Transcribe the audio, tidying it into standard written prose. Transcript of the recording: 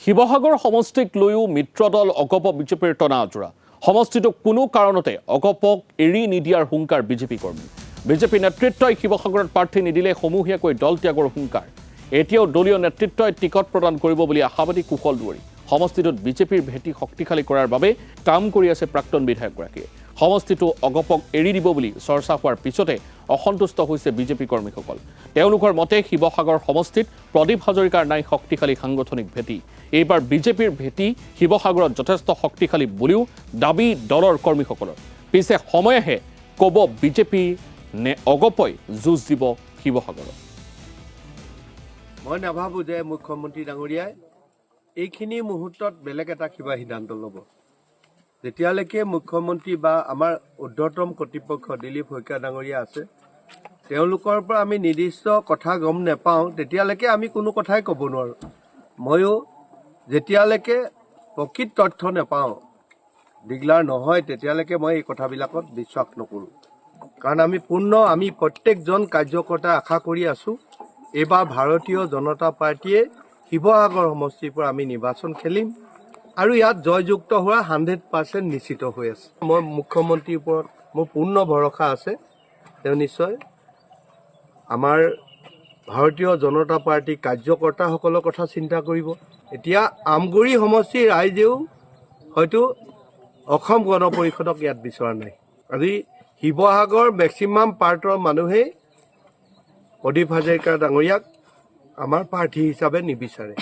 শিৱসাগৰ সমষ্টিক লৈও মিত্ৰদল অগপ বিজেপিৰ টনা আজোৰা সমষ্টিটোক কোনো কাৰণতে অগপক এৰি নিদিয়াৰ হুংকাৰ বিজেপি কৰ্মী বিজেপি নেতৃত্বই শিৱসাগৰত প্ৰাৰ্থী নিদিলে সমূহীয়াকৈ দল ত্যাগৰ হুংকাৰ এতিয়াও দলীয় নেতৃত্বই টিকট প্ৰদান কৰিব বুলি আশাবাদী কুশল দুৱৰী সমষ্টিটোত বিজেপিৰ ভেটি শক্তিশালী কৰাৰ বাবে কাম কৰি আছে প্ৰাক্তন বিধায়কগৰাকীয়ে সমষ্টিটো অগপক এৰি দিব বুলি চৰ্চা হোৱাৰ পিছতে অসন্তুষ্ট হৈছে বিজেপি কৰ্মীসকল তেওঁলোকৰ মতে শিৱসাগৰ সমষ্টিত প্ৰদীপ হাজৰিকাৰ নাই শক্তিশালী সাংগঠনিক ভেটি এইবাৰ বিজেপিৰ ভেটি শিৱসাগৰত যথেষ্ট শক্তিশালী বুলিও দাবী দলৰ কৰ্মীসকলৰ পিছে সময়হে ক'ব বিজেপি নে অগপই যুঁজ দিব শিৱসাগৰত মই নাভাবো যে মুখ্যমন্ত্ৰী ডাঙৰীয়াই এইখিনি মুহূৰ্তত বেলেগ এটা কিবা সিদ্ধান্ত ল'ব যেতিয়ালৈকে মুখ্যমন্ত্ৰী বা আমাৰ ঊৰ্ধ্বতম কৰ্তৃপক্ষ দিলীপ শইকীয়া ডাঙৰীয়া আছে তেওঁলোকৰ পৰা আমি নিৰ্দিষ্ট কথা গম নাপাওঁ তেতিয়ালৈকে আমি কোনো কথাই ক'ব নোৱাৰোঁ ময়ো যেতিয়ালৈকে প্ৰকৃত তথ্য নাপাওঁ ডিক্লাৰ নহয় তেতিয়ালৈকে মই এই কথাবিলাকত বিশ্বাস নকৰোঁ কাৰণ আমি প্ৰত্যেকজন কাৰ্যকৰ্তা আশা কৰি আছোঁ এইবাৰ ভাৰতীয় জনতা পাৰ্টীয়ে শিৱসাগৰ সমষ্টিৰ পৰা আমি নিৰ্বাচন খেলিম আৰু ইয়াত জয়যুক্ত হোৱা 100% নিশ্চিত হৈ আছে মই মুখ্যমন্ত্ৰীৰ ওপৰত মোৰ পূৰ্ণ ভৰসা আছে তেওঁ নিশ্চয় আমাৰ ভাৰতীয় জনতা পাৰ্টীৰ কাৰ্যকৰ্তাসকলৰ কথা চিন্তা কৰিব এতিয়া আমগুৰি সমষ্টিৰ ৰাইজেও হয়তো অসম গণ পৰিষদক ইয়াত বিচৰা নাই আজি শিৱসাগৰ মেক্সিমাম পাৰ্টৰ মানুহেই প্ৰদীপ হাজৰিকা ডাঙৰীয়াক আমাৰ প্ৰাৰ্থী হিচাপে নিবিচাৰে